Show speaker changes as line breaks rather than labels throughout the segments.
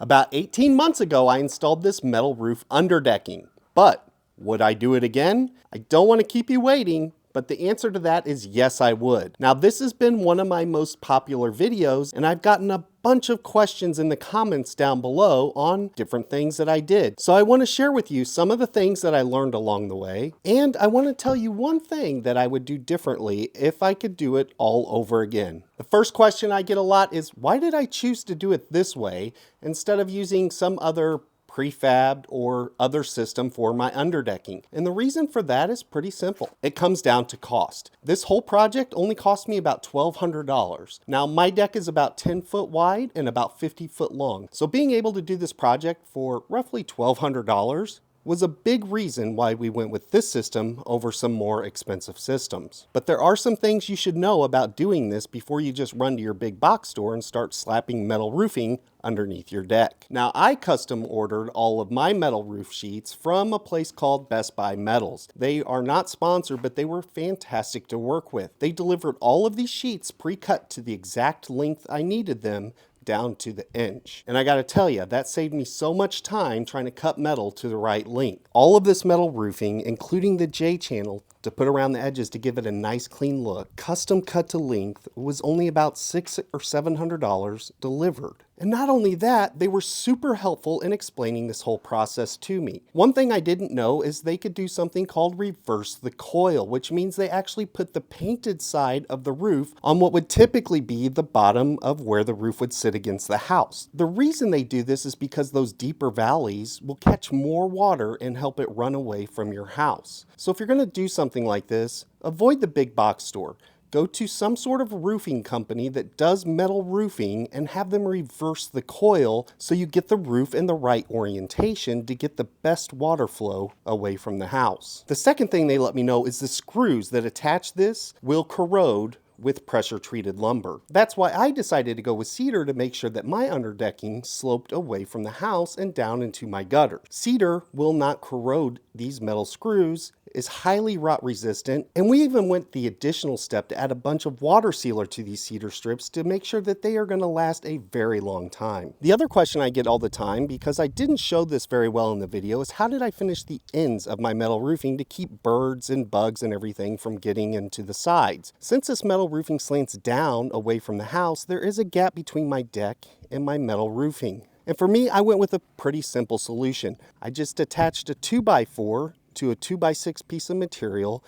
About 18 months ago, I installed this metal roof underdecking. But would I do it again? I don't want to keep you waiting, but the answer to that is yes, I would. Now, this has been one of my most popular videos, and I've gotten a bunch of questions in the comments down below on different things that I did. So I want to share with you some of the things that I learned along the way, and I want to tell you one thing that I would do differently if I could do it all over again. The first question I get a lot is, why did I choose to do it this way instead of using some other prefabbed or other system for my underdecking? And the reason for that is pretty simple. It comes down to cost. This whole project only cost me about $1,200. Now my deck is about 10 foot wide and about 50 foot long. So being able to do this project for roughly $1,200 was a big reason why we went with this system over some more expensive systems. But there are some things you should know about doing this before you just run to your big box store and start slapping metal roofing underneath your deck. Now, I custom ordered all of my metal roof sheets from a place called Best Buy Metals. They are not sponsored, but they were fantastic to work with. They delivered all of these sheets pre-cut to the exact length I needed them, down to the inch. And I gotta tell you, that saved me so much time trying to cut metal to the right length. All of this metal roofing, including the J-channel to put around the edges to give it a nice clean look, custom cut to length, was only about $600 or $700 delivered. And not only that, they were super helpful in explaining this whole process to me. One thing I didn't know is they could do something called reverse the coil, which means they actually put the painted side of the roof on what would typically be the bottom of where the roof would sit against the house. The reason they do this is because those deeper valleys will catch more water and help it run away from your house. So if you're going to do something like this, avoid the big box store. Go to some sort of roofing company that does metal roofing and have them reverse the coil so you get the roof in the right orientation to get the best water flow away from the house. The second thing they let me know is the screws that attach this will corrode with pressure treated lumber. That's why I decided to go with cedar to make sure that my underdecking sloped away from the house and down into my gutter. Cedar will not corrode these metal screws, is highly rot resistant, and we even went the additional step to add a bunch of water sealer to these cedar strips to make sure that they are going to last a very long time. The other question I get all the time, because I didn't show this very well in the video, is how did I finish the ends of my metal roofing to keep birds and bugs and everything from getting into the sides? Since this metal roofing slants down away from the house, there is a gap between my deck and my metal roofing. And for me, I went with a pretty simple solution. I just attached a 2x4 to a 2x6 piece of material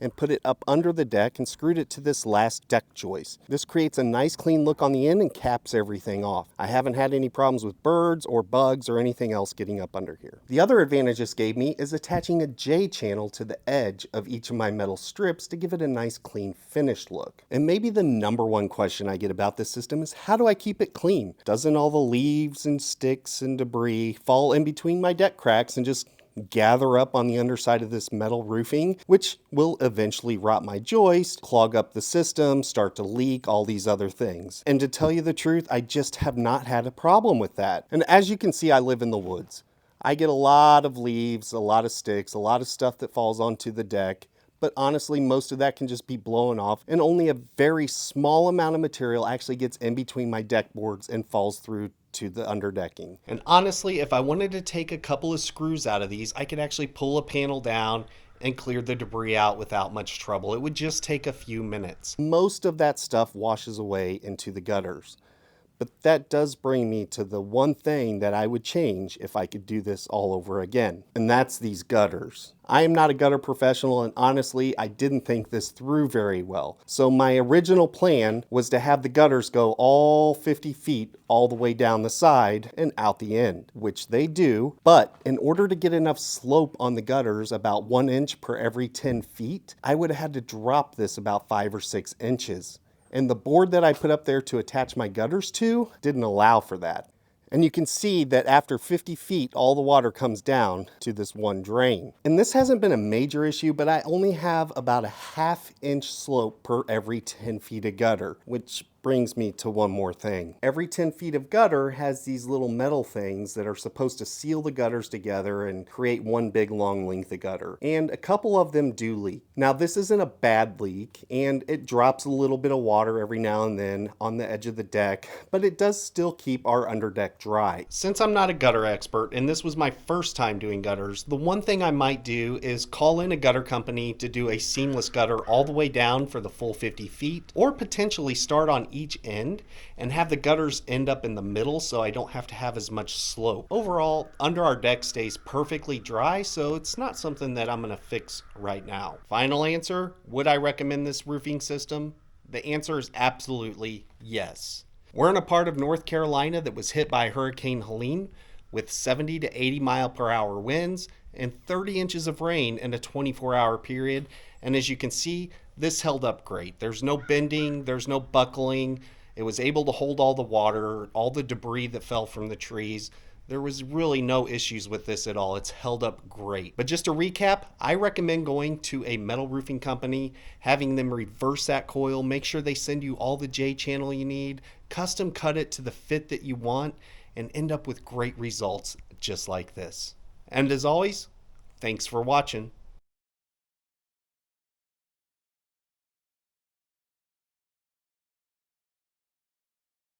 and put it up under the deck and screwed it to this last deck joist. This creates a nice clean look on the end and caps everything off. I haven't had any problems with birds or bugs or anything else getting up under here. The other advantage this gave me is attaching a J-channel to the edge of each of my metal strips to give it a nice clean finished look. And maybe the number one question I get about this system is, how do I keep it clean? Doesn't all the leaves and sticks and debris fall in between my deck cracks and just gather up on the underside of this metal roofing, which will eventually rot my joist, clog up the system, start to leak, all these other things? And to tell you the truth, I just have not had a problem with that. And as you can see, I live in the woods. I get a lot of leaves, a lot of sticks, a lot of stuff that falls onto the deck. But honestly, most of that can just be blown off, and only a very small amount of material actually gets in between my deck boards and falls through to the underdecking. And honestly, if I wanted to take a couple of screws out of these, I could actually pull a panel down and clear the debris out without much trouble. It would just take a few minutes. Most of that stuff washes away into the gutters. But that does bring me to the one thing that I would change if I could do this all over again, and that's these gutters. I am not a gutter professional, and honestly, I didn't think this through very well. So my original plan was to have the gutters go all 50 feet all the way down the side and out the end, which they do. But in order to get enough slope on the gutters, about 1 inch per every 10 feet, I would have had to drop this about 5 or 6 inches. And the board that I put up there to attach my gutters to didn't allow for that. And you can see that after 50 feet, all the water comes down to this one drain. And this hasn't been a major issue, but I only have about a 1/2 inch slope per every 10 feet of gutter, which brings me to one more thing. Every 10 feet of gutter has these little metal things that are supposed to seal the gutters together and create one big long length of gutter. And a couple of them do leak. Now this isn't a bad leak, and it drops a little bit of water every now and then on the edge of the deck, but it does still keep our underdeck dry. Since I'm not a gutter expert and this was my first time doing gutters, the one thing I might do is call in a gutter company to do a seamless gutter all the way down for the full 50 feet, or potentially start on each end and have the gutters end up in the middle so I don't have to have as much slope. Overall, under our deck stays perfectly dry, so it's not something that I'm going to fix right now. Final answer, would I recommend this roofing system? The answer is absolutely yes. We're in a part of North Carolina that was hit by Hurricane Helene with 70 to 80 mile per hour winds and 30 inches of rain in a 24-hour period. And as you can see, this held up great. There's no bending, there's no buckling. It was able to hold all the water, all the debris that fell from the trees. There was really no issues with this at all. It's held up great. But just to recap, I recommend going to a metal roofing company, having them reverse that coil, make sure they send you all the J channel you need, custom cut it to the fit that you want, and end up with great results just like this. And as always, thanks for watching.